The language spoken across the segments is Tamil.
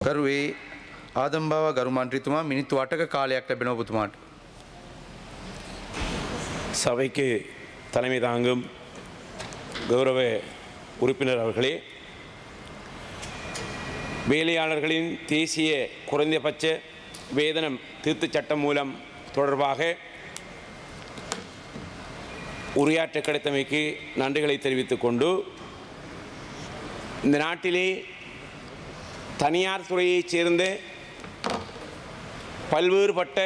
කරුවේ ආදම්බාව ගරු මන්ත්‍රීතුමා මිනිත්තු 8ක කාලයක් ලැබෙනවා ඔබතුමාට. சபைக்கு தலைமை தாங்கும் கௌரவ உறுப்பினர் அவர்களே, வேலையாளர்களின் தேசிய குறைந்தபட்ச வேதனம் திருத்தச் சட்டம் மூலம் தொடர்பாக உரையாற்ற கிடைத்தமைக்கு நன்றிகளை தெரிவித்துக் கொண்டு, இந்த நாட்டிலே தனியார் துறையைச் சேர்ந்த பல்வேறுபட்ட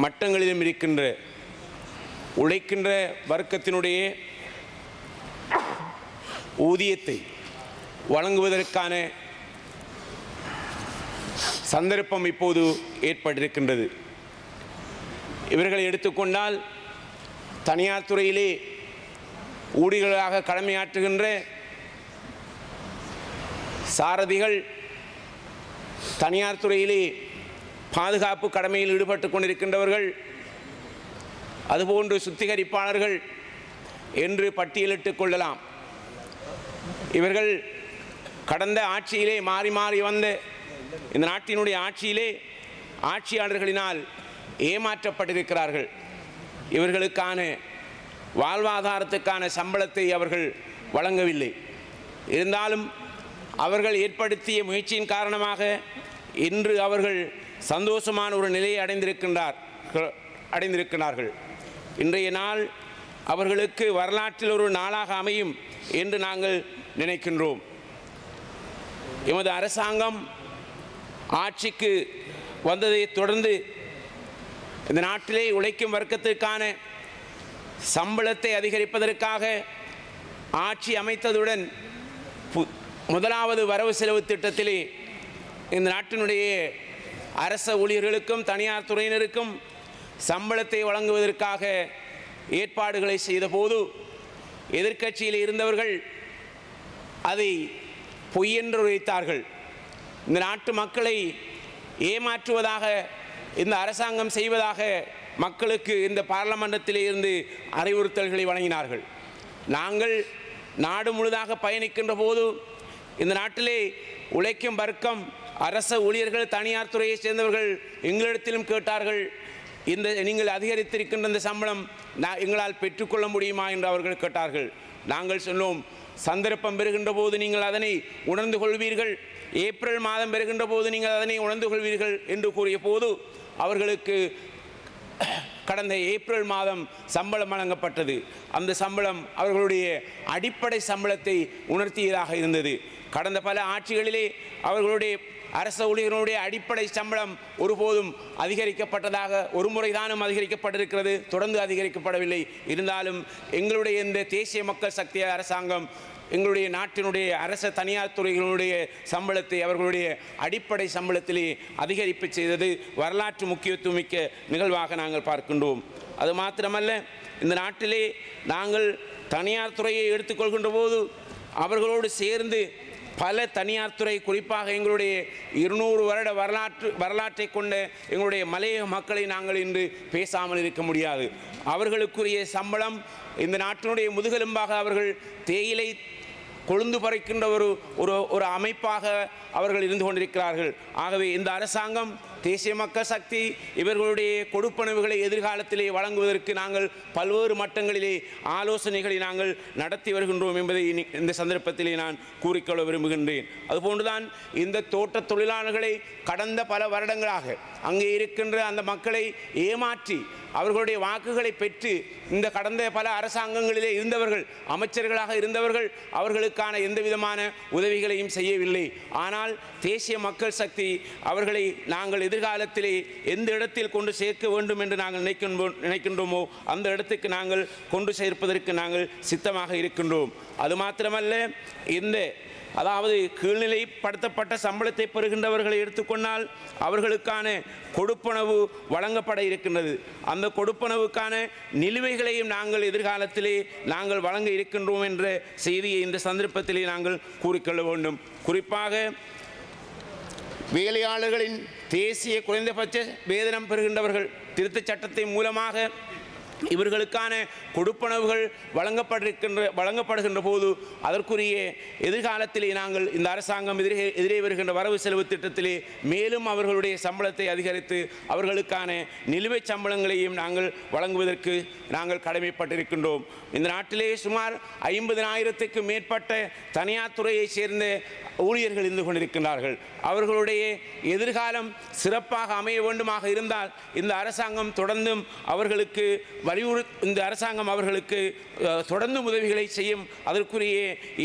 மட்டங்களிலும் இருக்கின்ற உழைக்கின்ற வர்க்கத்தினுடைய ஊதியத்தை வழங்குவதற்கான சந்தர்ப்பம் இப்போது ஏற்பட்டிருக்கின்றது. இவர்களை எடுத்துக்கொண்டால் தனியார் துறையிலே ஊழியர்களாக கடமையாற்றுகின்ற சாரதிகள், தனியார் துறையிலே பாதுகாப்பு கடமையில் ஈடுபட்டு கொண்டிருக்கின்றவர்கள், அதுபோன்று சுத்திகரிப்பாளர்கள் என்று பட்டியலிட்டுக் கொள்ளலாம். இவர்கள் கடந்த ஆட்சியிலே மாறி மாறி வந்த இந்த நாட்டினுடைய ஆட்சியிலே ஆட்சியாளர்களினால் ஏமாற்றப்பட்டிருக்கிறார்கள். இவர்களுக்கான வாழ்வாதாரத்துக்கான சம்பளத்தை அவர்கள் வழங்கவில்லை. இருந்தாலும் அவர்கள் ஏற்படுத்திய முயற்சியின் காரணமாக இன்று அவர்கள் சந்தோஷமான ஒரு நிலையை அடைந்திருக்கிறார்கள். இன்றைய நாள் அவர்களுக்கு வரலாற்றில் ஒரு நாளாக அமையும் என்று நாங்கள் நினைக்கின்றோம். எமது அரசாங்கம் ஆட்சிக்கு வந்ததை தொடர்ந்து இந்த நாட்டிலே உழைக்கும் வர்க்கத்திற்கான சம்பளத்தை அதிகரிப்பதற்காக ஆட்சி அமைத்ததுடன் முதலாவது வரவு செலவு திட்டத்திலே இந்த நாட்டினுடைய அரச ஊழியர்களுக்கும் தனியார் துறையினருக்கும் சம்பளத்தை வழங்குவதற்காக ஏற்பாடுகளை செய்தபோது எதிர்க்கட்சியில் இருந்தவர்கள் அதை பொய்யென்று உரைத்தார்கள். இந்த நாட்டு மக்களை ஏமாற்றுவதாக இந்த அரசாங்கம் செய்வதாக மக்களுக்கு இந்த பாராளுமன்றத்திலே இருந்து அறிவுறுத்தல்களை வழங்கினார்கள். நாங்கள் நாடு முழுதாக பயணிக்கின்ற போது இந்த நாட்டிலே உழைக்கும் வர்க்கம், அரச ஊழியர்கள், தனியார் துறையை சேர்ந்தவர்கள் எங்களிடத்திலும் கேட்டார்கள், நீங்கள் அதிகரித்திருக்கின்ற இந்த சம்பளம் எங்களால் பெற்றுக்கொள்ள முடியுமா என்று அவர்கள் கேட்டார்கள். நாங்கள் சொன்னோம், சந்தர்ப்பம் பெறுகின்ற போது நீங்கள் அதனை உணர்ந்து கொள்வீர்கள், ஏப்ரல் மாதம் பெறுகின்ற போது நீங்கள் அதனை உணர்ந்து கொள்வீர்கள் என்று கூறிய போது அவர்களுக்கு கடந்த ஏப்ரல் மாதம் சம்பளம் வழங்கப்பட்டது. அந்த சம்பளம் அவர்களுடைய அடிப்படை சம்பளத்தை உணர்த்தியதாக இருந்தது. கடந்த பல ஆட்சிகளிலே அவர்களுடைய அரச ஊழியர்களுடைய அடிப்படை சம்பளம் ஒருபோதும் அதிகரிக்கப்பட்டதாக ஒரு முறைதானும் அதிகரிக்கப்பட்டிருக்கிறது, தொடர்ந்து அதிகரிக்கப்படவில்லை. இருந்தாலும் எங்களுடைய இந்த தேசிய மக்கள் சக்தி அரசாங்கம் எங்களுடைய நாட்டினுடைய அரச தனியார் துறைகளுடைய சம்பளத்தை அவர்களுடைய அடிப்படை சம்பளத்திலே அதிகரிப்பு செய்தது வரலாற்று முக்கியத்துவமிக்க நிகழ்வாக நாங்கள் பார்க்கின்றோம். அது மாத்திரமல்ல, இந்த நாட்டிலே நாங்கள் தனியார் துறையை எடுத்துக்கொள்கின்ற போது அவர்களோடு சேர்ந்து பல தனியார் துறை, குறிப்பாக எங்களுடைய 200 வருட வரலாற்றை கொண்ட எங்களுடைய மலையக மக்களை நாங்கள் இன்று பேசாமல் இருக்க முடியாது. அவர்களுக்குரிய சம்பளம் இந்த நாட்டினுடைய முதுகெலும்பாக அவர்கள் தேயிலை கொழுந்து பறிக்கின்ற ஒரு அமைப்பாக அவர்கள் இருந்து கொண்டிருக்கிறார்கள். ஆகவே இந்த அரசாங்கம், தேசிய மக்கள் சக்தி இவர்களுடைய கொடுப்பனவுகளை எதிர்காலத்திலே வழங்குவதற்கு நாங்கள் பல்வேறு மட்டங்களிலே ஆலோசனைகளை நாங்கள் நடத்தி வருகின்றோம் என்பதை இந்த சந்தர்ப்பத்திலே நான் கூறிக்கொள்ள விரும்புகின்றேன். அதுபோன்றுதான் இந்த தோட்ட தொழிலாளர்களை கடந்த பல வருடங்களாக அங்கே இருக்கின்ற அந்த மக்களை ஏமாற்றி அவர்களுடைய வாக்குகளை பெற்று இந்த கடந்த பல அரசாங்கங்களிலே இருந்தவர்கள், அமைச்சர்களாக இருந்தவர்கள், அவர்களுக்கான எந்த விதமான உதவிகளையும் செய்யவில்லை. ஆனால் தேசிய மக்கள் சக்தி அவர்களை நாங்கள் எதிர்காலத்திலே எந்த இடத்தில் கொண்டு சேர்க்க வேண்டும் என்று நாங்கள் நினைக்கின்றோமோ அந்த இடத்துக்கு நாங்கள் கொண்டு சேர்ப்பதற்கு நாங்கள் சித்தமாக இருக்கின்றோம். அது மாத்திரமல்ல, அதாவது கீழ்நிலைப்படுத்தப்பட்ட சம்பளத்தை பெறுகின்றவர்களை எடுத்துக்கொண்டால் அவர்களுக்கான கொடுப்பனவு வழங்கப்பட இருக்கின்றது. அந்த கொடுப்பனவுக்கான நிலுவைகளையும் நாங்கள் எதிர்காலத்திலே நாங்கள் வழங்க இருக்கின்றோம் என்ற செய்தியை இந்த சந்தர்ப்பத்திலே நாங்கள் கூறிக்கொள்ள வேண்டும். குறிப்பாக வேலையாளர்களின் தேசிய குறைந்தபட்ச வேதனம் பெறுகின்றவர்கள் திருத்தச் சட்டத்தின் மூலமாக இவர்களுக்கான கொடுப்பனவுகள் வழங்கப்படுகின்ற போது அதற்குரிய எதிர்காலத்திலே நாங்கள் இந்த அரசாங்கம் எதிரே வருகின்ற வரவு செலவு திட்டத்திலே மேலும் அவர்களுடைய சம்பளத்தை அதிகரித்து அவர்களுக்கான நிலுவைச் சம்பளங்களையும் நாங்கள் வழங்குவதற்கு நாங்கள் கடமைப்பட்டிருக்கின்றோம். இந்த நாட்டிலே சுமார் 50,000க்கு மேற்பட்ட தனியார் துறையைச் சேர்ந்த ஊழியர்கள் இருந்து கொண்டிருக்கின்றார்கள். அவர்களுடைய எதிர்காலம் சிறப்பாக அமைய வேண்டுமாக இருந்தால் இந்த அரசாங்கம் தொடர்ந்தும் அவர்களுக்கு இந்த அரசாங்கம் அவர்களுக்கு தொடர்ந்து உதவிகளை செய்யும். அதற்குரிய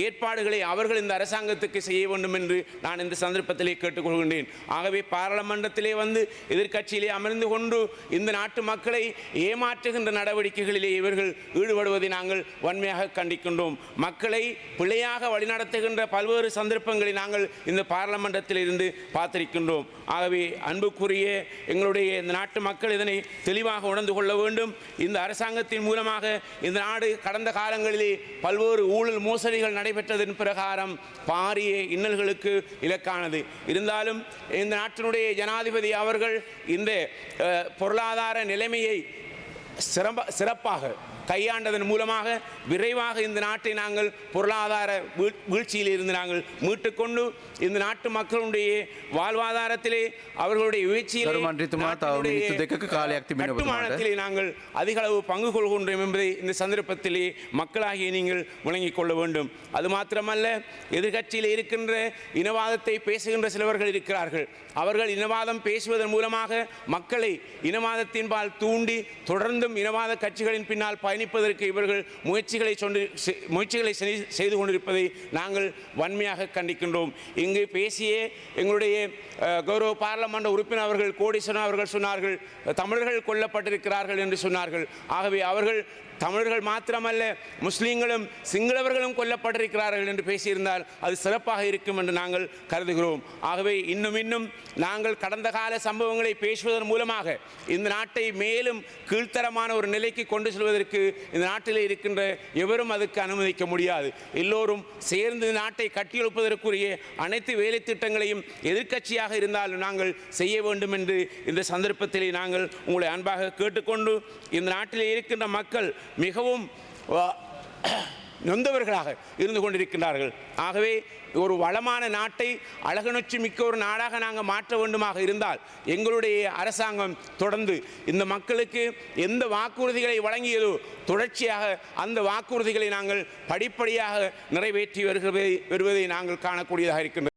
ஏற்பாடுகளை அவர்கள் இந்த அரசாங்கத்துக்கு செய்ய வேண்டும் என்று நான் இந்த சந்தர்ப்பத்திலே கேட்டுக்கொள்கின்றேன். ஆகவே பாராளுமன்றத்திலே வந்து எதிர்க்கட்சியிலே அமர்ந்து கொண்டு இந்த நாட்டு மக்களை ஏமாற்றுகின்ற நடவடிக்கைகளிலே இவர்கள் ஈடுபடுவதை நாங்கள் வன்மையாக கண்டிக்கின்றோம். மக்களை பிழையாக வழிநடத்துகின்ற பல்வேறு சந்தர்ப்பங்களை நாங்கள் இந்த பாராளுமன்றத்தில் இருந்து பார்த்திருக்கின்றோம். ஆகவே அன்புக்குரிய எங்களுடைய இந்த நாட்டு மக்கள் இதனை தெளிவாக உணர்ந்து கொள்ள வேண்டும். இந்த அரசாங்கத்தின் மூலமாக இந்த நாடு கடந்த காலங்களிலே பல்வேறு ஊழல் மோசடிகள் நடைபெற்றதன் பிரகாரம் பாரிய இன்னல்களுக்கு இலக்கானது. இருந்தாலும் இந்த நாட்டினுடைய ஜனாதிபதி அவர்கள் இந்த பொருளாதார நிலைமையை சிறப்பாக கையாண்டதன் மூலமாக விரைவாக இந்த நாட்டை நாங்கள் பொருளாதார வீழ்ச்சியில் இருந்து நாங்கள் மீட்டுக்கொண்டு இந்த நாட்டு மக்களுடைய வாழ்வாதாரத்திலே அவர்களுடைய வீழ்ச்சியிலே நாங்கள் அதிக அளவு பங்கு கொள்கின்றோம் என்பதை இந்த சந்தர்ப்பத்திலே மக்களாகிய நீங்கள் விளங்கிக் கொள்ள வேண்டும். அது மாத்திரமல்ல, எதிர்கட்சியில் இருக்கின்ற இனவாதத்தை பேசுகின்ற சிலவர்கள் இருக்கிறார்கள். அவர்கள் இனவாதம் பேசுவதன் மூலமாக மக்களை இனவாதத்தின்பால் தூண்டி தொடர்ந்தும் இனவாத கட்சிகளின் பின்னால் பயணிப்பதற்கு இவர்கள் முயற்சிகளை செய்து கொண்டிருப்பதை நாங்கள் வன்மையாக கண்டிக்கின்றோம். இங்கு பேசிய எங்களுடைய கௌரவ பாராளுமன்ற உறுப்பினர் அவர்கள் கோடீஸ்வரன் அவர்கள் சொன்னார்கள், தமிழர்கள் கொல்லப்பட்டிருக்கிறார்கள் என்று சொன்னார்கள். ஆகவே அவர்கள் தமிழர்கள் மாத்திரமல்ல, முஸ்லீம்களும் சிங்களவர்களும் கொல்லப்பட்டிருக்கிறார்கள் என்று பேசியிருந்தால் அது சிறப்பாக இருக்கும் என்று நாங்கள் கருதுகிறோம். ஆகவே இன்னும் நாங்கள் கடந்த கால சம்பவங்களை பேசுவதன் மூலமாக இந்த நாட்டை மேலும் கீழ்த்தரமான ஒரு நிலைக்கு கொண்டு செல்வதற்கு இந்த நாட்டில் இருக்கின்ற எவரும் அதுக்கு அனுமதிக்க முடியாது. எல்லோரும் சேர்ந்து நாட்டை கட்டியெழுப்பதற்குரிய அனைத்து வேலை திட்டங்களையும் எதிர்க்கட்சியாக இருந்தாலும் நாங்கள் செய்ய வேண்டும் என்று இந்த சந்தர்ப்பத்திலே நாங்கள் உங்களை அன்பாக கேட்டுக்கொண்டு, இந்த நாட்டில் இருக்கின்ற மக்கள் மிகவும் நொந்தவர்களாக இருந்து கொண்டிருக்கின்றார்கள். ஆகவே ஒரு வளமான நாட்டை அழகுணர்ச்சி மிக்க ஒரு நாடாக நாங்கள் மாற்ற வேண்டுமாக இருந்தால் எங்களுடைய அரசாங்கம் தொடர்ந்து இந்த மக்களுக்கு எந்த வாக்குறுதிகளை வழங்கியதோ தொடர்ச்சியாக அந்த வாக்குறுதிகளை நாங்கள் படிப்படியாக நிறைவேற்றி வருவதை நாங்கள் காணக்கூடியதாக இருக்கின்றோம்.